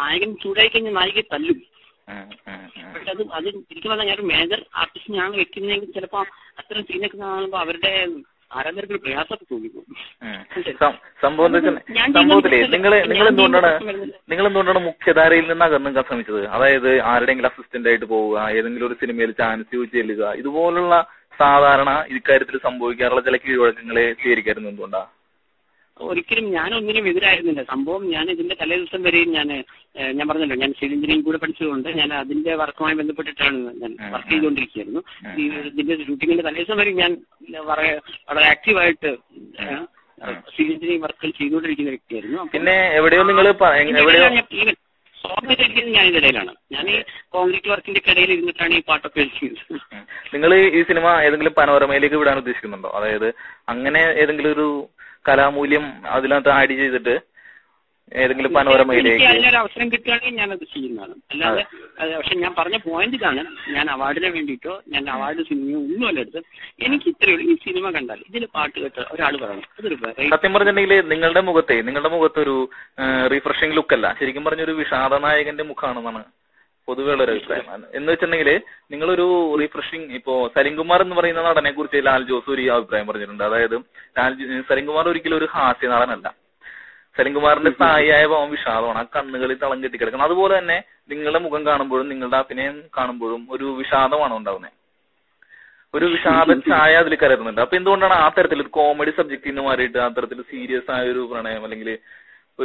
നായകൻ ചൂടായി കഴിഞ്ഞാൽ നായികയെ തല്ലും. പക്ഷെ അത് ശരിക്കും പറഞ്ഞാൽ ഞാനൊരു മേജർ ആർട്ടിസ്റ്റിനെയാണ് വെക്കുന്നതെങ്കിൽ ചിലപ്പോൾ അത്തരം സീനൊക്കെ കാണുമ്പോൾ അവരുടെ ആരാധകർക്ക് പ്രയാസമൊക്കെ തോന്നിക്കും. സംഭവത്തിലേ നിങ്ങൾ എന്തുകൊണ്ടാണ് മുഖ്യധാരയിൽ നിന്ന് അകന്നു ശ്രമിച്ചത്? അതായത് ആരുടെയെങ്കിലും അസിസ്റ്റന്റ് ആയിട്ട് പോവുക, ഏതെങ്കിലും ഒരു സിനിമയിൽ ചാൻസ് ചോദിച്ചു ചെല്ലുക, ഇതുപോലുള്ള സാധാരണ ഇക്കാര്യത്തിൽ സംഭവിക്കാറുള്ള ചില കീഴ്വഴക്കങ്ങളെ സ്വീകരിക്കായിരുന്നു എന്തുകൊണ്ടാ? ഒരിക്കലും ഞാനൊന്നിനും എതിരായിരുന്നില്ല. സംഭവം ഞാൻ ഇതിന്റെ തലേ ദിവസം വരെയും ഞാൻ പറഞ്ഞല്ലോ, ഞാൻ സിവിൽ എഞ്ചിനീയറിംഗ് കൂടെ പഠിച്ചതുകൊണ്ട് ഞാൻ അതിന്റെ വർക്കുമായി ബന്ധപ്പെട്ടിട്ടാണ് ഞാൻ വർക്ക് ചെയ്തുകൊണ്ടിരിക്കുകയായിരുന്നു. ഇതിന്റെ ഷൂട്ടിങ്ങിന്റെ തലേ ദിവസം വരെ ഞാൻ വളരെ ആക്റ്റീവായിട്ട് സിവിൽ എഞ്ചിനീയറിംഗ് വർക്കുകൾ ചെയ്തുകൊണ്ടിരിക്കുന്ന വ്യക്തിയായിരുന്നു. പിന്നെ എവിടെയോ നിങ്ങൾ സോഫ്റ്റ്വെയർ എഴുതിയത് ഞാൻ ഇതിനിടയിലാണ്. ഞാൻ ഈ കോൺക്രീറ്റ് വർക്കിന്റെ ഇടയിൽ ഇരുന്നിട്ടാണ് ഈ പാട്ടൊക്കെ എഴുതിയത്. നിങ്ങൾ ഈ സിനിമ ഏതെങ്കിലും പനോരമയിലേക്ക് വിടാൻ ഉദ്ദേശിക്കുന്നുണ്ടോ? അതായത് അങ്ങനെ ഏതെങ്കിലും ഒരു കലാമൂല്യം അതിനകത്ത് ആഡ് ചെയ്തിട്ട് ഏതെങ്കിലും പനോരമയിലേക്ക് അതിനൊരു അവസരം കിട്ടുകയാണെങ്കിൽ ഞാനത് ചെയ്യുന്നതാണ്. അല്ലാതെ പക്ഷെ ഞാൻ പറഞ്ഞ പോയിന്റ് ഇതാണ്, ഞാൻ അവാർഡിന് വേണ്ടിയിട്ടോ ഞാൻ അവാർഡ് സിനിമയോ ഒന്നുമല്ല എടുത്ത്. എനിക്ക് ഇത്രയുള്ളൂ, ഈ സിനിമ കണ്ടാൽ ഇതിൽ പാട്ട് കേട്ട് ഒരാൾ പറയണം. അതൊരു സത്യം പറഞ്ഞിട്ടുണ്ടെങ്കിൽ നിങ്ങളുടെ മുഖത്തൊരു റീഫ്രഷിംഗ് ലുക്ക് അല്ല, ശരിക്കും പറഞ്ഞൊരു വിഷാദ നായകന്റെ മുഖമാണെന്നാണ് പൊതുവെ ഉള്ളൊരു അഭിപ്രായം. എന്ന് വെച്ചിട്ടുണ്ടെങ്കിൽ നിങ്ങളൊരു റീഫ്രഷിംഗ്, ഇപ്പോ സലിംകുമാർ എന്ന് പറയുന്ന നടനെ കുറിച്ച് ലാൽ ജോസ് ഒരു അഭിപ്രായം പറഞ്ഞിട്ടുണ്ട്. അതായത് സലിംകുമാർ ഒരിക്കലും ഒരു ഹാസ്യ നടനല്ല. സലിംകുമാറിന്റെ സ്ഥായിയായ ഭാവം വിഷാദമാണ്, ആ കണ്ണുകളിൽ തളം കെട്ടിക്കിടക്കണം. അതുപോലെ തന്നെ നിങ്ങളുടെ മുഖം കാണുമ്പോഴും നിങ്ങളുടെ അഭിനയം കാണുമ്പോഴും ഒരു വിഷാദമാണ് ഉണ്ടാവുന്നത്, ഒരു വിഷാദ ഛായ അതിൽ കലരുന്നുണ്ട്. അപ്പൊ എന്തുകൊണ്ടാണ് ആ തരത്തിൽ ഒരു കോമഡി സബ്ജക്റ്റിൽ നിന്ന് മാറിയിട്ട് ആ തരത്തിൽ സീരിയസ് ആയ ഒരു പ്രണയം അല്ലെങ്കിൽ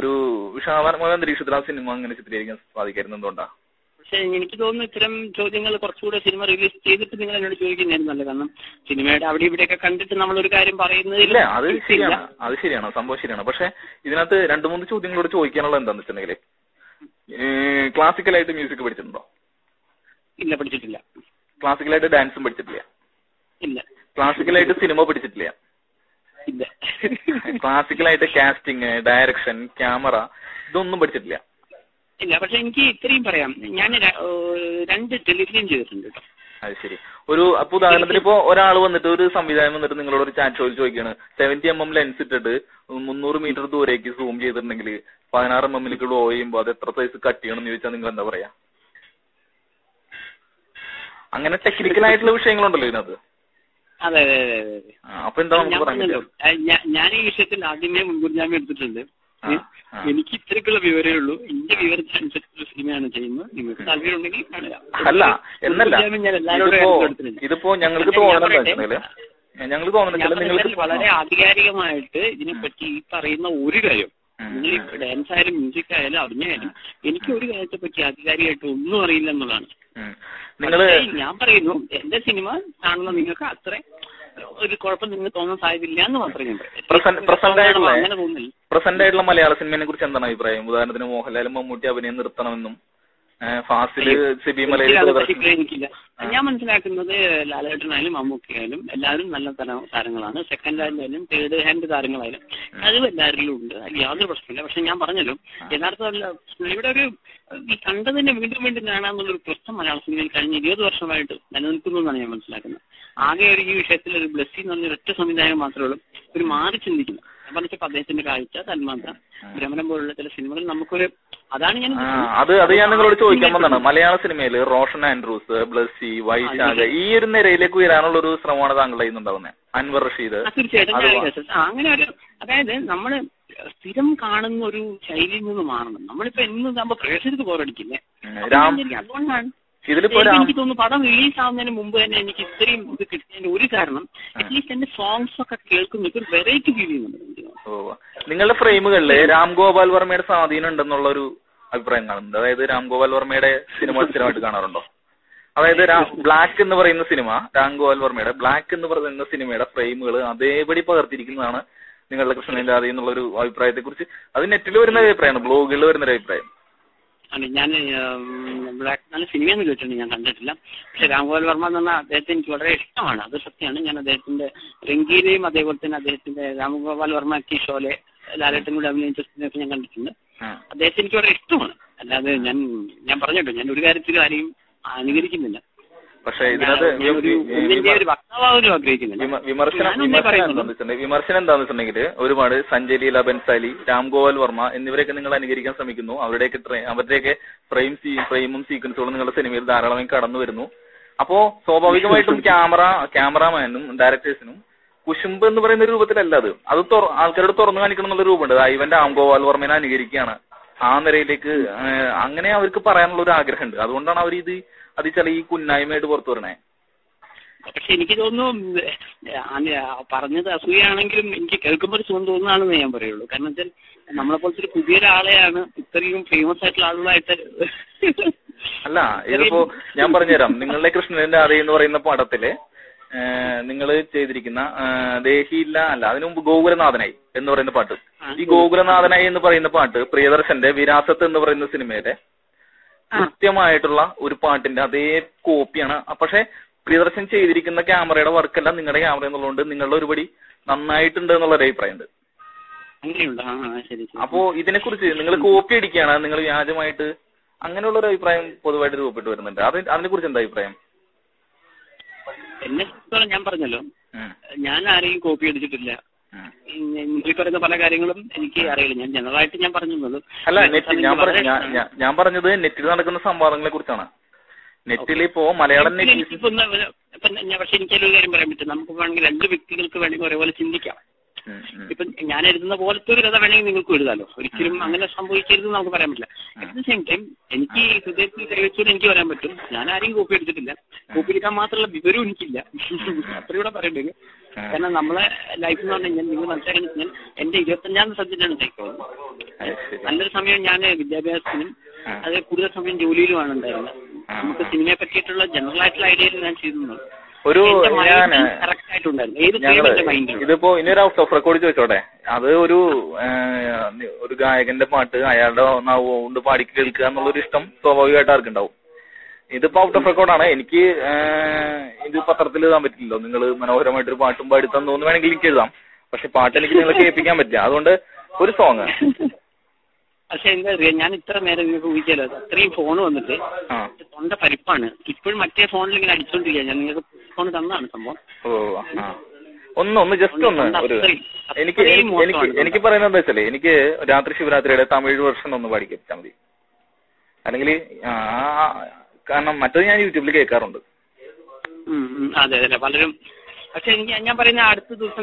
ഒരു വിഷാദമായ അന്തരീക്ഷത്തിൽ ആ സിനിമ അങ്ങനെ ചിത്രീകരിക്കാൻ സാധിക്കായിരുന്നു? എന്തുകൊണ്ടാ? പക്ഷെ എനിക്ക് തോന്നുന്നു ഇത്തരം ചോദ്യങ്ങൾ കുറച്ചുകൂടെ സിനിമ റിലീസ് ചെയ്തിട്ട് നിങ്ങൾ എന്നോട് ചോദിക്കുന്നതായിരുന്നല്ലോ. കാരണം സിനിമയുടെ അവിടെ ഇവിടെയൊക്കെ കണ്ടിട്ട് നമ്മളൊരു കാര്യം പറയുന്നതില്ല. അത് ശരിയാണ്, സംഭവം ശരിയാണ്. പക്ഷെ ഇതിനകത്ത് 2-3 ചോദ്യങ്ങളോട് ചോദിക്കാനുള്ള എന്താന്ന് വെച്ചിട്ടുണ്ടെങ്കിൽ, ക്ലാസിക്കലായിട്ട് മ്യൂസിക് പഠിച്ചിട്ടുണ്ടോ? ഇല്ല, പഠിച്ചിട്ടില്ല. ക്ലാസിക്കലായിട്ട് ഡാൻസും പഠിച്ചിട്ടില്ല? ഇല്ല. ക്ലാസിക്കലായിട്ട് സിനിമ പഠിച്ചിട്ടില്ല? ഇല്ല. ക്ലാസിക്കലായിട്ട് കാസ്റ്റിംഗ്, ഡയറക്ഷൻ, ക്യാമറ ഇതൊന്നും പഠിച്ചിട്ടില്ല? ഇല്ല. പക്ഷെ എനിക്ക് ഇത്രയും പറയാം, ഞാൻ 2 ടെലിഫിലിം ചെയ്തിട്ടുണ്ട് കേട്ടോ. അത് ശരി. അപ്പൊ ഉദാഹരണത്തിന് ഇപ്പൊ ഒരാൾ വന്നിട്ട്, ഒരു സംവിധാനം വന്നിട്ട് നിങ്ങളോട് ഒരു ചാറ്റ് ഷോയിൽ ചോദിക്കുകയാണ്, 70mm ലെൻസ് ഇട്ടിട്ട് 300 മീറ്റർ ദൂരേക്ക് സൂം ചെയ്തിട്ടുണ്ടെങ്കിൽ 16mm ബ്ലോ ചെയ്യുമ്പോൾ അത് എത്ര സൈസ് കട്ട് ചെയ്യണം എന്ന് ചോദിച്ചാൽ നിങ്ങൾ എന്താ പറയാ? അങ്ങനെ ടെക്നിക്കൽ ആയിട്ടുള്ള വിഷയങ്ങളുണ്ടല്ലോ ഇതിനകത്ത്. അതെ. അപ്പൊ എന്താ നമുക്ക് പറയാൻ? ഞാൻ ഈ വിഷയത്തിൽ ആദ്യമേ മുൻകൂർ ജാമ്യം എടുത്തിട്ടുണ്ട്. എനിക്ക് ഇത്രയ്ക്കുള്ള വിവരമേ ഉള്ളൂ. എന്റെ വിവരത്തിനനുസരിച്ചുള്ള സിനിമയാണ് ചെയ്യുന്നത്. നിങ്ങൾക്ക് താല്പര്യം ഉണ്ടെങ്കിൽ അല്ല എന്നല്ല, ഇതിപ്പോ ഞങ്ങൾക്ക് തോന്നുന്നുണ്ടെങ്കിൽ വളരെ ആധികാരികമായിട്ട് ഇതിനെപ്പറ്റി ഈ പറയുന്ന ഒരു കാര്യം, നിങ്ങൾ ഈ ഡാൻസ് ആയാലും മ്യൂസിക് ആയാലും അഭിനയായാലും എനിക്ക് ഒരു കാര്യത്തെ പറ്റി ആധികാരികമായിട്ട് ഒന്നും അറിയില്ല എന്നുള്ളതാണ്. ഞാൻ പറയുന്നു, എന്റെ സിനിമ കാണുന്ന നിങ്ങൾക്ക് അത്ര ഒരു കുഴപ്പം നിങ്ങൾക്ക് തോന്നാൻ സാധ്യതയില്ല എന്ന് മാത്രമേ ഞാൻ പറയൂ. പ്രസന്റ് ആയിട്ടുള്ള മലയാള സിനിമയെ കുറിച്ച് എന്താണ് അഭിപ്രായം? ഉദാഹരണത്തിന് മോഹൻലാലും മമ്മൂട്ടി അഭിനയം നിർത്തണമെന്നും ഫാസില് സിബി എനിക്കില്ല. ഞാൻ മനസ്സിലാക്കുന്നത് ലാലേട്ടനായാലും മമ്മൂട്ടിയായാലും എല്ലാവരും നല്ല താരങ്ങളാണ്. സെക്കൻഡ് ഹാൻഡായാലും തേർഡ് ഹാൻഡ് താരങ്ങളായാലും അതും എല്ലാവരിലും ഉണ്ട്, അതിൽ യാതൊരു പ്രശ്നമില്ല. പക്ഷെ ഞാൻ പറഞ്ഞല്ലോ, യഥാർത്ഥ ഇവിടെ ഒരു ഈ കണ്ടതിനെ വീണ്ടും വീണ്ടും കാണാമെന്നുള്ളൊരു പ്രശ്നം മലയാള സിനിമയിൽ കഴിഞ്ഞ 20 വർഷമായിട്ട് നിലനിൽക്കുന്നു എന്നാണ് ഞാൻ മനസ്സിലാക്കുന്നത്. ആകെ ഈ വിഷയത്തിൽ ഒരു ബ്ലെസ്സി എന്ന് പറഞ്ഞ ഒറ്റ സംവിധാനം മാത്രമേ ഉള്ളൂ ഒരു മാറി ചിന്തിക്കുന്നത്. ഞാൻ പറഞ്ഞപ്പോൾ അദ്ദേഹത്തിന്റെ കാഴ്ച, തന്മാത്ര, ഭ്രമണം പോലുള്ള ചില സിനിമകൾ നമുക്കൊരു അതാണ് ഞാൻ നിങ്ങളോട് ചോദിക്കാൻ വന്നതാണ്. മലയാള സിനിമയിൽ റോഷൻ ആൻഡ്രൂസ്, ബ്ലസ്സി, വൈശാഖ് ഈ ഒരു നിരയിലേക്ക് ഉയരാനുള്ള ഒരു ശ്രമമാണ് താങ്കളുടെ കയ്യിൽ അൻവർ റഷീദ്. തീർച്ചയായിട്ടും അങ്ങനെ ഒരു, അതായത് നമ്മള് സ്ഥിരം കാണുന്ന ഒരു ശൈലിയിൽ നിന്ന് മാറണം. നമ്മളിപ്പോ എന്നും നമ്മൾ പ്രേക്ഷകർക്ക് ബോറടിക്കില്ലേ? അതുകൊണ്ടാണ് എനിക്ക് തോന്നുന്നു പടം റിലീസ് ആവുന്നതിന് മുമ്പ് തന്നെ എനിക്ക് ഇത്രയും ഇത് കിട്ടുന്നതിന്റെ ഒരു കാരണം അറ്റ്ലീസ്റ്റ് എന്റെ സോങ്സ് ഒക്കെ കേൾക്കുന്ന ഒരു വെറൈറ്റി ഫീൽ ചെയ്യുന്നുണ്ട്. നിങ്ങളുടെ ഫ്രെയിമുകളില് രാം ഗോപാൽ വർമ്മയുടെ സ്വാധീനം ഉണ്ടെന്നുള്ള ഒരു അഭിപ്രായം കാണുന്നുണ്ട്. അതായത് രാം ഗോപാൽ വർമ്മയുടെ സിനിമ സ്ഥിരമായിട്ട് കാണാറുണ്ടോ? അതായത് ബ്ലാക്ക് എന്ന് പറയുന്ന സിനിമ, രാം ഗോപാൽ വർമ്മയുടെ ബ്ലാക്ക് എന്ന് പറയുന്ന സിനിമയുടെ ഫ്രെയിമുകൾ അതേപടി പകർത്തിരിക്കുന്നതാണ് നിങ്ങളുടെ കൃഷ്ണന്റെ ആദി എന്നുള്ളൊരു അഭിപ്രായത്തെ കുറിച്ച് അത് നെറ്റിൽ വരുന്ന അഭിപ്രായമാണ്, ബ്ലോഗുകളിൽ വരുന്നൊരു അഭിപ്രായം. ഞാൻ ബ്ലാക്ക് നല്ല സിനിമയെന്ന് കേട്ടിട്ടുണ്ട്, ഞാൻ കണ്ടിട്ടില്ല. പക്ഷെ രാംഗോപാൽ വർമ്മ എന്ന് പറഞ്ഞാൽ അദ്ദേഹത്തെ എനിക്ക് വളരെ ഇഷ്ടമാണ്, അത് സത്യമാണ്. ഞാൻ അദ്ദേഹത്തിന്റെ രംഗീലയും അതേപോലെ തന്നെ അദ്ദേഹത്തിന്റെ രാംഗോപാൽ വർമ്മ ടി ഷോലെ ലാലേട്ടൻ കൂടെ അഭിനയിച്ചൊക്കെ ഞാൻ കണ്ടിട്ടുണ്ട്. അദ്ദേഹത്തെ എനിക്ക് വളരെ ഇഷ്ടമാണ്. അല്ലാതെ ഞാൻ പറഞ്ഞിട്ടോ, ഞാൻ ഒരു കാര്യത്തിൽ ആരെയും അനുകരിക്കുന്നില്ല. പക്ഷെ ഇതിനകത്ത് വിമർശനം എന്താന്ന് വെച്ചിട്ടുണ്ടെങ്കിൽ ഒരുപാട് സഞ്ജയ് ലീല ബൻസാലി, രാംഗോപാൽ വർമ്മ എന്നിവരെയൊക്കെ നിങ്ങൾ അനുകരിക്കാൻ ശ്രമിക്കുന്നു. അവരുടെയൊക്കെ ഫ്രെയിമും സീക്വൻസുകളും നിങ്ങളുടെ സിനിമയിൽ ധാരാളമായി കടന്നു വരുന്നു. അപ്പോ സ്വാഭാവികമായിട്ടും ക്യാമറാമാനും ഡയറക്ടേഴ്സിനും കുശുമ്പ് എന്ന് പറയുന്ന രൂപത്തിലല്ല അത് ആൾക്കാരോട് തുറന്നു കാണിക്കണം എന്നുള്ള രൂപമുണ്ട്. ഇവന്റെ രാംഗോപാൽ വർമ്മനെ അനുകരിക്കുകയാണ് ആ നിലയിലേക്ക് അങ്ങനെ അവർക്ക് പറയാനുള്ള ഒരു ആഗ്രഹമുണ്ട്. അതുകൊണ്ടാണ് അവർ അത് ചില ഈ കുന്നായ്മയായിട്ട് പുറത്തു വരണേ. പക്ഷെ എനിക്ക് തോന്നുന്നു പറഞ്ഞത് അസൂയാണെങ്കിലും എനിക്ക് കേൾക്കുമ്പോൾ ഒരു സുഖം തോന്നുന്നതാണെന്ന് ഞാൻ പറയുള്ളൂ. കാരണം വെച്ചാൽ നമ്മളെ പോലത്തെ ഒരു പുതിയൊരാളെയാണ് ഇത്രയും ഫേമസ് ആയിട്ടുള്ള ആളുകളായിട്ട് അല്ല. ഇതിപ്പോ ഞാൻ പറഞ്ഞുതരാം. നിങ്ങളുടെ കൃഷ്ണന്റെ അതേ എന്ന് പറയുന്ന പടത്തില് നിങ്ങൾ ചെയ്തിരിക്കുന്ന ദേഹിയില്ല അല്ല അതിനു മുമ്പ് ഗോകുലനാഥനായി എന്ന് പറയുന്ന പാട്ട്, ഈ ഗോകുലനാഥനായി എന്ന് പറയുന്ന പാട്ട് പ്രിയദർശന്റെ വിരാസത്ത് എന്ന് പറയുന്ന സിനിമയിലെ കൃത്യമായിട്ടുള്ള ഒരു പാട്ടിന്റെ അതേ കോപ്പിയാണ്. പക്ഷെ പ്രിയദർശൻ ചെയ്തിരിക്കുന്ന ക്യാമറയുടെ വർക്കല്ല നിങ്ങളുടെ ക്യാമറ എന്നുള്ളതുകൊണ്ട് നിങ്ങളുടെ ഒരുപടി നന്നായിട്ടുണ്ട് എന്നുള്ള അഭിപ്രായമുണ്ട്. അപ്പോ ഇതിനെക്കുറിച്ച് നിങ്ങൾ കോപ്പി അടിക്കുകയാണ്, നിങ്ങൾ വ്യാജമായിട്ട് അങ്ങനെയുള്ള ഒരു അഭിപ്രായം പൊതുവായിട്ട് രൂപപ്പെട്ടു വരുന്നുണ്ട്. അതിനെ കുറിച്ച് എന്താ അഭിപ്രായം? എന്നെ സംബന്ധിച്ചോളം ഞാൻ പറഞ്ഞല്ലോ, ഞാൻ ആരെയും കോപ്പി അടിച്ചിട്ടില്ല. ഈ പറയുന്ന പല കാര്യങ്ങളും എനിക്ക് അറിയില്ല. ഞാൻ ജനറലായിട്ട് ഞാൻ പറഞ്ഞത് അല്ല. ഞാൻ പറഞ്ഞത് നെറ്റിൽ നടക്കുന്ന സംവാദങ്ങളെ കുറിച്ചാണ്. നെറ്റിൽ ഇപ്പോ മലയാളം പക്ഷെ എനിക്കൊരു കാര്യം പറയാൻ പറ്റും. നമുക്ക് വേണമെങ്കിൽ രണ്ട് വ്യക്തികൾക്ക് വേണമെങ്കിൽ ഒരേപോലെ ചിന്തിക്കാം. ഇപ്പൊ ഞാൻ എഴുതുന്ന പോലത്തെ ഒരു കഥ വേണമെങ്കിൽ നിങ്ങൾക്ക് എഴുതാലോ. ഒരിക്കലും അങ്ങനെ സംഭവിക്കരുത് നമുക്ക് പറയാൻ പറ്റില്ല. അറ്റ് ദ സെയിം ടൈം എനിക്ക് ഹൃദയത്തിൽ കൈവച്ചുകൊണ്ട് എനിക്ക് പറയാൻ പറ്റും, ഞാൻ ആരെയും കോപ്പി എടുത്തിട്ടില്ല. കോപ്പി എടുക്കാൻ മാത്രമുള്ള വിവരവും എനിക്കില്ല. അത്രയൂടെ പറയണ്ടേ. കാരണം നമ്മളെ ലൈഫ് എന്ന് പറഞ്ഞു കഴിഞ്ഞാൽ നിങ്ങൾ മനസ്സിലാക്കി കഴിഞ്ഞാൽ എന്റെ 25ാം സബ്ജക്റ്റാണ് സൈക്കോളജി. നല്ലൊരു സമയം ഞാൻ വിദ്യാഭ്യാസത്തിനും അത് കൂടുതൽ സമയം ജോലിയിലുമാണ് ഉണ്ടായിരുന്നത്. നമുക്ക് സിനിമയെ പറ്റിയിട്ടുള്ള ജനറൽ ആയിട്ടുള്ള ഐഡിയയിൽ ഞാൻ ചെയ്തിരുന്നത് ഇതിപ്പോ ഇനിയൊരു ഔട്ട് ഓഫ് റെക്കോർഡ് ചോദിച്ചോട്ടെ. അത് ഒരു ഗായകന്റെ പാട്ട് അയാളുടെ കൊണ്ട് പാടി കേൾക്കുക എന്നുള്ളൊരു ഇഷ്ടം സ്വാഭാവികമായിട്ട് ആർക്കുണ്ടാവും. ഇതിപ്പോ ഔട്ട് ഓഫ് റെക്കോർഡാണ്. എനിക്ക് ഇത് പത്രത്തിൽ എഴുതാൻ പറ്റില്ലല്ലോ. നിങ്ങൾ മനോഹരമായിട്ടൊരു പാട്ടും പാടി തന്നോന്ന് വേണമെങ്കിൽ എനിക്ക് എഴുതാം. പക്ഷെ പാട്ട് എനിക്ക് നിങ്ങളെ കേൾപ്പിക്കാൻ പറ്റില്ല. അതുകൊണ്ട് ഒരു സോങ്. പക്ഷെ എന്താ അറിയാ, ഞാൻ ഇത്ര നേരം നിങ്ങൾക്ക് ഊഹിക്കാലോ, അത്രയും ഫോൺ വന്നിട്ട് തൊണ്ട പരിപ്പാണ്. ഇപ്പോഴും മറ്റേ ഫോണിൽ ഇങ്ങനെ അടിച്ചോണ്ടിരിക്കുക. ഞാൻ നിങ്ങൾക്ക് ഫോൺ തന്നാണ് സംഭവം. ഒന്ന് ജസ്റ്റ് ഒന്ന് എനിക്ക് പറയുന്നത് എന്താ വെച്ചാല്, എനിക്ക് രാത്രി ശിവരാത്രിയുടെ തമിഴ് വെർഷൻ ഒന്ന് പാടി കേൾപ്പിച്ചാൽ മതി. അല്ലെങ്കിൽ കാരണം മറ്റത് ഞാൻ യൂട്യൂബിൽ കേൾക്കാറുണ്ട്. അതെ അതെ പലരും. പക്ഷെ എനിക്ക് ഞാൻ പറയുന്ന അടുത്ത ദിവസം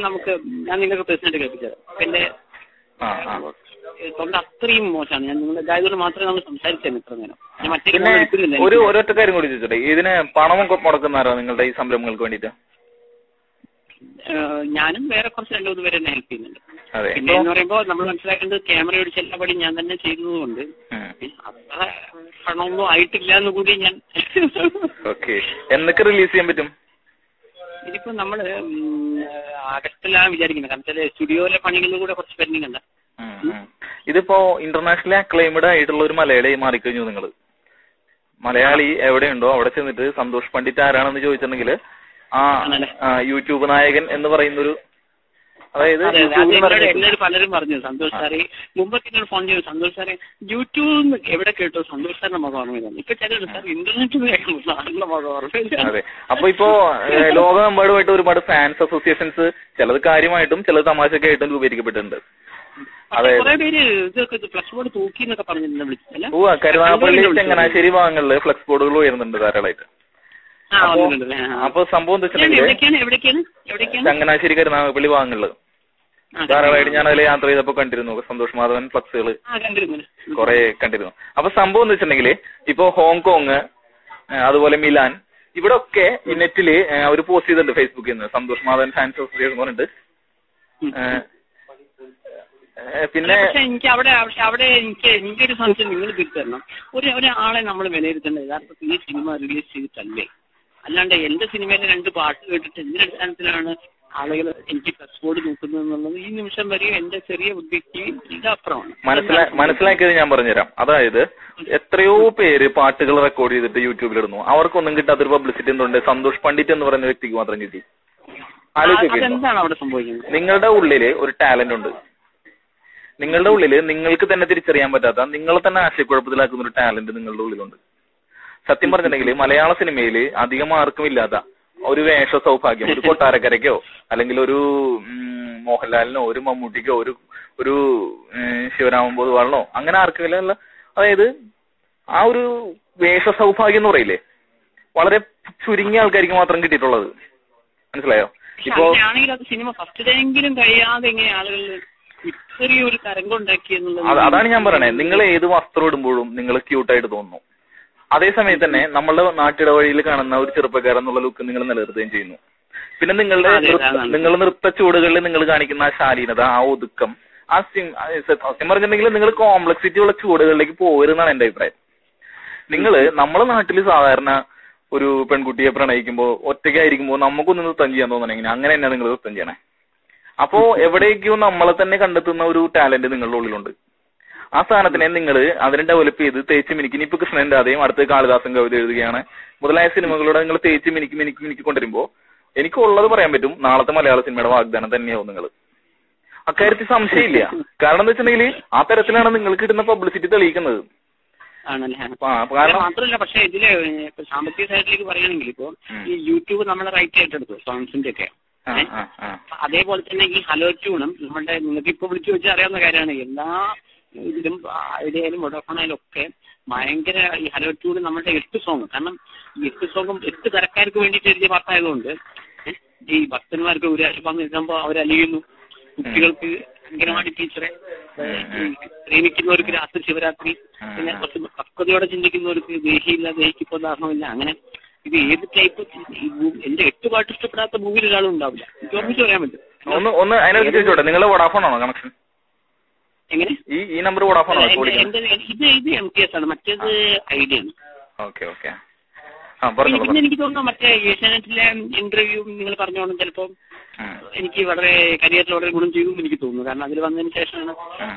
ഞാൻ നിങ്ങൾക്ക് പേഴ്സണായിട്ട് കേൾപ്പിച്ചത്. എന്റെ തൊണ്ട അത്രയും മോശമാണ്. ഞാൻ നിങ്ങളുടെ ഗായകരോട് മാത്രമേ നമ്മൾ സംസാരിച്ചായിരുന്നു ഇത്ര നേരം. ഞാൻ മറ്റേ ഒരൊറ്റ കാര്യം കൂടി ചോദിച്ചോട്ടെ, ഇതിന് പണമൊക്കെ മുടക്കുന്നാരോ നിങ്ങളുടെ ഈ സംരംഭങ്ങൾക്ക് വേണ്ടിയിട്ട്? ഞാനും വേറെ കുറച്ച് 2-3 പേരെ എന്നെ ഹെൽപ്പ് ചെയ്യുന്നുണ്ട്. പിന്നെ എന്ന് പറയുമ്പോൾ നമ്മൾ മനസ്സിലാക്കേണ്ടത് ക്യാമറ ഓടിച്ച എല്ലാ പടി ഞാൻ തന്നെ ചെയ്തതുകൊണ്ട് അത്ര പണമൊന്നും ആയിട്ടില്ല എന്ന് കൂടി ഞാൻ. എന്നൊക്കെ റിലീസ് ചെയ്യാൻ പറ്റും? ഇതിപ്പോ നമ്മള് ആഗസ്റ്റിലാണ് വിചാരിക്കുന്നത്. കാരണം വെച്ചാൽ സ്റ്റുഡിയോയിലെ പണികളിൽ കൂടെ കുറച്ച് പെൻഡിങ് ഉണ്ട്. ഇതിപ്പോ ഇന്റർനാഷണലി അക്ലൈംഡ് ആയിട്ടുള്ള ഒരു മലയാളി മാറിക്കഴിഞ്ഞു. നിങ്ങൾ മലയാളി എവിടെയുണ്ടോ അവിടെ ചെന്നിട്ട് സന്തോഷ് പണ്ഡിറ്റ് ആരാണെന്ന് ചോദിച്ചിട്ടുണ്ടെങ്കിൽ യൂട്യൂബ് നായകൻ എന്ന് പറയുന്നൊരു, അതായത് എന്നോട് പലരും പറഞ്ഞു സന്തോഷ് സാറെ മുമ്പൊക്കെ എന്നോട് ഫോൺ ചെയ്തു, സന്തോഷ് സാറെ യൂട്യൂബ് എവിടെ കേട്ടോ സന്തോഷ് സാറിന്റെ മുഖം ഓർമ്മ. ഇപ്പൊ ചിലർ സാർ ഇന്റർനെറ്റ് സാറിന്റെ മുഖം ഓർമ്മ. അതെ. അപ്പൊ ഇപ്പോ ലോകമെമ്പാടുമായിട്ട് ഒരുപാട് ഫാൻസ് അസോസിയേഷൻസ്, ചിലത് കാര്യമായിട്ടും ചിലത് തമാശയൊക്കെ ആയിട്ടും രൂപീകരിക്കപ്പെട്ടിട്ടുണ്ട്. കരുനാഗപ്പള്ളി ചങ്ങനാശ്ശേരി ഭാഗങ്ങളില് ഫ്ലെക്സ് ബോർഡുകൾ ഉയർന്നുണ്ട് ധാരാളമായിട്ട്. അപ്പൊ സംഭവം എന്താ വെച്ചിട്ടുണ്ടെങ്കിൽ ചങ്ങനാശ്ശേരി കരുനാഗപ്പള്ളി ഭാഗങ്ങളില് ധാരാളമായിട്ട് ഞാൻ അതിൽ യാത്ര ചെയ്തപ്പോ കണ്ടിരുന്നു സന്തോഷ് മാധവൻ ഫ്ലക്സുകൾ കുറെ കണ്ടിരുന്നു. അപ്പൊ സംഭവം എന്ന് വെച്ചിട്ടുണ്ടെങ്കിൽ ഇപ്പൊ ഹോങ്കോങ് അതുപോലെ മിലാൻ ഇവിടെ ഒക്കെ ഈ നെറ്റില് അവര് പോസ്റ്റ് ചെയ്തിട്ടുണ്ട് ഫേസ്ബുക്കിൽ നിന്ന് സന്തോഷ് മാധവൻ ഫാൻസ് അസോസിയേഷൻ പറഞ്ഞിട്ട്. പിന്നെ എനിക്ക് അവിടെ എനിക്കൊരു സംശയം നിങ്ങൾ തിരിച്ചറിയണം. ഒരാളെ നമ്മൾ വിലയിരുത്തേണ്ടത് യഥാർത്ഥത്തിൽ ഈ സിനിമ റിലീസ് ചെയ്തിട്ടല്ലേ, അല്ലാണ്ട് എന്റെ സിനിമയിലെ 2 പാട്ട് കേട്ടിട്ട് എന്തിന്റെ അടിസ്ഥാനത്തിലാണ് ആളുകൾ എനിക്ക് പ്ലസ് ബോർഡ് നോക്കുന്നത് എന്നുള്ളത് ഈ നിമിഷം വരെ എന്റെ ചെറിയ ബുദ്ധിക്ക് ഇത് അപ്പുറമാണ്. മനസ്സിലാക്കിയത് ഞാൻ പറഞ്ഞുതരാം. അതായത് എത്രയോ പേര് പാട്ടുകൾ റെക്കോർഡ് ചെയ്തിട്ട് യൂട്യൂബിലിടുന്നു, അവർക്കൊന്നും കിട്ടാത്തൊരു പബ്ലിസിറ്റി എന്തുകൊണ്ട് സന്തോഷ് പണ്ഡിറ്റ് എന്ന് പറയുന്ന വ്യക്തിക്ക് മാത്രം കിട്ടി. എന്താണ് അവിടെ സംഭവിക്കുന്നത്? നിങ്ങളുടെ ഉള്ളില് ഒരു ടാലന്റ് ഉണ്ട്. നിങ്ങളുടെ ഉള്ളില് നിങ്ങൾക്ക് തന്നെ തിരിച്ചറിയാൻ പറ്റാത്ത, നിങ്ങളെ തന്നെ ആശയക്കുഴപ്പത്തിലാക്കുന്ന ഒരു ടാലന്റ് നിങ്ങളുടെ ഉള്ളിലുണ്ട്. സത്യം പറഞ്ഞിട്ടുണ്ടെങ്കിൽ മലയാള സിനിമയിൽ അധികം ആർക്കും ഇല്ലാത്ത ഒരു വേഷ സൗഭാഗ്യം, ഒരു കൊട്ടാരക്കരയ്ക്കോ അല്ലെങ്കിൽ ഒരു മോഹൻലാലിനോ ഒരു മമ്മൂട്ടിക്കോ ഒരു ശിവരാമൻ പൊതുവാളിനോ അങ്ങനെ ആർക്കില്ല. അതായത് ആ ഒരു വേഷ സൗഭാഗ്യം എന്ന് പറയില്ലേ, വളരെ ചുരുങ്ങിയ ആൾക്കാർക്ക് മാത്രം കിട്ടിയിട്ടുള്ളത്. മനസ്സിലായോ? ഇപ്പൊ അത് സിനിമ ഫസ്റ്റ് ഡേയെങ്കിലും കഴിയാതെ എങ്ങനെ ആളുകൾ ഇത്രയും ഒരു തരംഗം ഉണ്ടാക്കി എന്നുള്ളത്. അതാണ് ഞാൻ പറയണേ, നിങ്ങൾ ഏത് വസ്ത്രം ഇടുമ്പോഴും നിങ്ങൾ ക്യൂട്ടായിട്ട് തോന്നുന്നു. അതേസമയത്ത് തന്നെ നമ്മളുടെ നാട്ടിടവഴിയിൽ കാണുന്ന ഒരു ചെറുപ്പക്കാരൻ എന്നുള്ള ലുക്ക് നിങ്ങൾ നിലനിർത്തുകയും ചെയ്യുന്നു. പിന്നെ നിങ്ങളുടെ നൃത്ത ചുവടുകളിൽ നിങ്ങൾ കാണിക്കുന്ന ആ ശാലീനത, ആ ഒതുക്കം, ആ സത്യം പറഞ്ഞിട്ടുണ്ടെങ്കിൽ നിങ്ങൾ കോംപ്ലക്സിറ്റി ഉള്ള ചുവടുകളിലേക്ക് പോകരുതെന്നാണ് എന്റെ അഭിപ്രായം. നമ്മളെ നാട്ടിൽ സാധാരണ ഒരു പെൺകുട്ടിയെ പ്രണയിക്കുമ്പോൾ ഒറ്റയ്ക്കായിരിക്കുമ്പോൾ നമുക്കൊന്ന് നൃത്തം ചെയ്യാൻ തോന്നണെങ്കിൽ അങ്ങനെ തന്നെ നിങ്ങൾ നൃത്തം ചെയ്യണേ. അപ്പോ എവിടേക്കോ നമ്മളെ തന്നെ കണ്ടെത്തുന്ന ഒരു ടാലന്റ് നിങ്ങളുടെ ഉള്ളിലുണ്ട്. ആ സ്ഥാനത്തിനെ നിങ്ങൾ അതിനെ ഡെവലപ്പ് ചെയ്ത് തേച്ച് മിനിക്ക്, ഇനിയിപ്പോ കൃഷ്ണന്റെ അതേയും അടുത്ത കാളിദാസൻ കവിത എഴുതുകയാണ് മുതലായ സിനിമകളോട് നിങ്ങൾ തേച്ച് മിനിക്ക് കൊണ്ടുവരുമ്പോ എനിക്കുള്ളത് പറയാൻ പറ്റും, നാളത്തെ മലയാള സിനിമയുടെ വാഗ്ദാനം തന്നെയാവും നിങ്ങൾ. അക്കാര്യത്തിൽ സംശയമില്ല. കാരണം എന്താ വെച്ചിട്ടുണ്ടെങ്കിൽ ആ തരത്തിലാണ് നിങ്ങൾക്ക് കിട്ടുന്ന പബ്ലിസിറ്റി തെളിയിക്കുന്നത്. മാത്രമല്ല, പക്ഷെ ഇതില് സാമ്പത്തിക സൈഡിലേക്ക് പറയുകയാണെങ്കിൽ ഇപ്പോ ഈ യൂട്യൂബ് നമ്മളെ റൈറ്റ് ഏറ്റെടുത്തു സോങ്സിന്റെ ഒക്കെ. അതേപോലെ തന്നെ ഈ ഹലോ ട്യൂണും നമ്മുടെ നിങ്ങൾക്ക് ഇപ്പൊ വിളിച്ചു വെച്ചാൽ അറിയാവുന്ന കാര്യമാണ്. എല്ലാ ഇതിലും ഐഡിയയിലും വോഡോഫോണായാലും ഒക്കെ ഭയങ്കര ഈ ഹലോ ട്യൂണ് നമ്മുടെ 8 സോങ്. കാരണം ഈ 8 സോങ്ങും 8 തരക്കാർക്ക് വേണ്ടിയിട്ട് എഴുതിയ പാട്ടായതുകൊണ്ട് ഈ ഭക്തന്മാർക്ക് ഒരു ആശുപത്രി നിൽക്കുമ്പോൾ അവരലിയുന്നു. കുട്ടികൾക്ക് അംഗനവാടി ടീച്ചറെ, പ്രേമിക്കുന്നവർക്ക് രാത്രി ശിവരാത്രി, പിന്നെ കുറച്ച് പക്വതയോടെ ചിന്തിക്കുന്നവർക്ക് ദേഹിയില്ല, ദേഹിക്കിപ്പോ ദാഹമില്ല. അങ്ങനെ ഇത് ഏത് ടൈപ്പ് എന്റെ 8 പാട്ട് ഇഷ്ടപ്പെടാത്ത മൂവിയിൽ ഒരാളും ഉണ്ടാവില്ല. എനിക്ക് ഓർമ്മിച്ച് പറയാൻ പറ്റും. ഒന്ന് നിങ്ങളെ വോഡാഫോൺ ആണോ കണക്ഷൻ? എങ്ങനെ? ഈ നമ്പർ വോഡാഫോൺ ആണോ? ഇത് MTS ആണ്, മറ്റേത് ഐഡിയ ആണ്. Okay okay. പിന്നെ എനിക്ക് തോന്നുന്നു മറ്റേ ഏഷ്യാനെറ്റിലെ ഇന്റർവ്യൂ നിങ്ങൾ പറഞ്ഞോണം ചിലപ്പോൾ എനിക്ക് വളരെ കരിയറിൽ വളരെ ഗുണം ചെയ്തു എനിക്ക് തോന്നുന്നു. കാരണം അതിൽ വന്നതിന് ശേഷമാണ്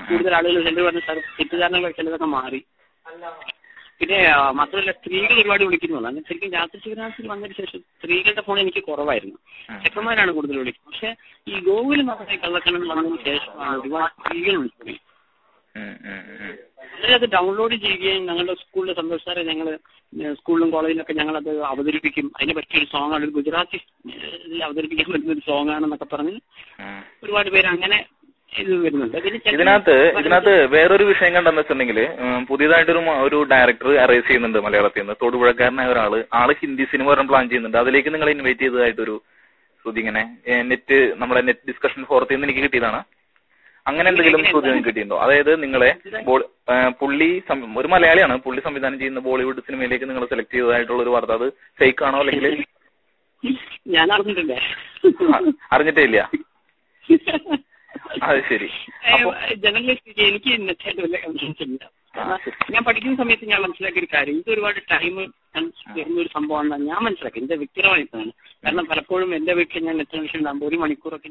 കൂടുതൽ ആളുകൾ ചിലർ പറഞ്ഞ തെറ്റിദ്ധാരണകൾ ചിലതൊക്കെ മാറി. പിന്നെ മാത്രമല്ല സ്ത്രീകൾ ഒരുപാട് വിളിക്കുന്നുള്ളൂ. അങ്ങനെ ശരിക്കും രാത്രി ശിവരാത്രി വന്നതിന് ശേഷം സ്ത്രീകളുടെ ഫോൺ എനിക്ക് കുറവായിരുന്നു, ചെക്കന്മാരാണ് കൂടുതൽ വിളിക്കുന്നത്. പക്ഷെ ഈ ഗോകുൽ നമ്മുടെ കള്ളക്കണ്ണം വന്നതിന് ശേഷമാണ് ഒരുപാട് സ്ത്രീകൾ വിളിച്ചത്. അത് ഡൗൺലോഡ് ചെയ്യുകയും ഞങ്ങളുടെ സ്കൂളിലെ സന്തോഷ് ഞങ്ങൾ സ്കൂളിലും കോളേജിലൊക്കെ ഞങ്ങളത് അവതരിപ്പിക്കും. അതിനെ പറ്റിയൊരു സോങ് ആണ്, ഒരു ഗുജറാത്തി അവതരിപ്പിക്കാൻ പറ്റുന്ന ഒരു സോങ് ആണെന്നൊക്കെ പറഞ്ഞ് ഒരുപാട് പേര് അങ്ങനെ ഇത് വരുന്നുണ്ട്. ഇതിനകത്ത് വേറൊരു വിഷയം കണ്ടെന്ന് വെച്ചിട്ടുണ്ടെങ്കിൽ പുതിയതായിട്ടൊരു ഡയറക്ടർ അറേഞ്ച് ചെയ്യുന്നുണ്ട് മലയാളത്തിൽ നിന്ന്. തൊടുപുഴക്കാരനായ ആള് ഹിന്ദി സിനിമ വരാൻ പ്ലാൻ ചെയ്യുന്നുണ്ട്. അതിലേക്ക് നിങ്ങൾ ഇൻവൈറ്റ് ചെയ്തതായിട്ടൊരു ശ്രുതി ഇങ്ങനെ നമ്മുടെ നെറ്റ് ഡിസ്കഷൻ ഫോറത്തിൽ നിന്ന് എനിക്ക് കിട്ടിയതാണ്. അങ്ങനെ എന്തെങ്കിലും ശ്രുതി നിങ്ങൾക്ക് കിട്ടിയിട്ടുണ്ടോ? അതായത് നിങ്ങളെ പുള്ളി ഒരു മലയാളിയാണ്, പുള്ളി സംവിധാനം ചെയ്യുന്ന ബോളിവുഡ് സിനിമയിലേക്ക് നിങ്ങൾ സെലക്ട് ചെയ്തതായിട്ടുള്ള ഒരു വാർത്ത, അത് ഫേക്ക് ആണോ അല്ലെങ്കിൽ? ഞാൻ അറിഞ്ഞിട്ടില്ല. അറിഞ്ഞിട്ടേ ഇല്ല? അത് ശരി. ജനറലിസ്റ്റ് എനിക്ക് നെറ്റായിട്ട് വലിയ കൺഫ്യൂൻസ് ഇല്ല. ഞാൻ പഠിക്കുന്ന സമയത്ത് ഞാൻ മനസ്സിലാക്കിയ ഒരു കാര്യം, ഇത് ഒരുപാട് ടൈം വരുന്ന ഒരു സംഭവമാണെന്നാണ് ഞാൻ മനസ്സിലാക്കി. എന്റെ വ്യക്തിപരമായിട്ടാണ്. കാരണം പലപ്പോഴും എന്റെ വീട്ടിൽ ഞാൻ നെറ്റ് കണക്ഷൻ ഉണ്ടാകുമ്പോൾ 1 മണിക്കൂറൊക്കെ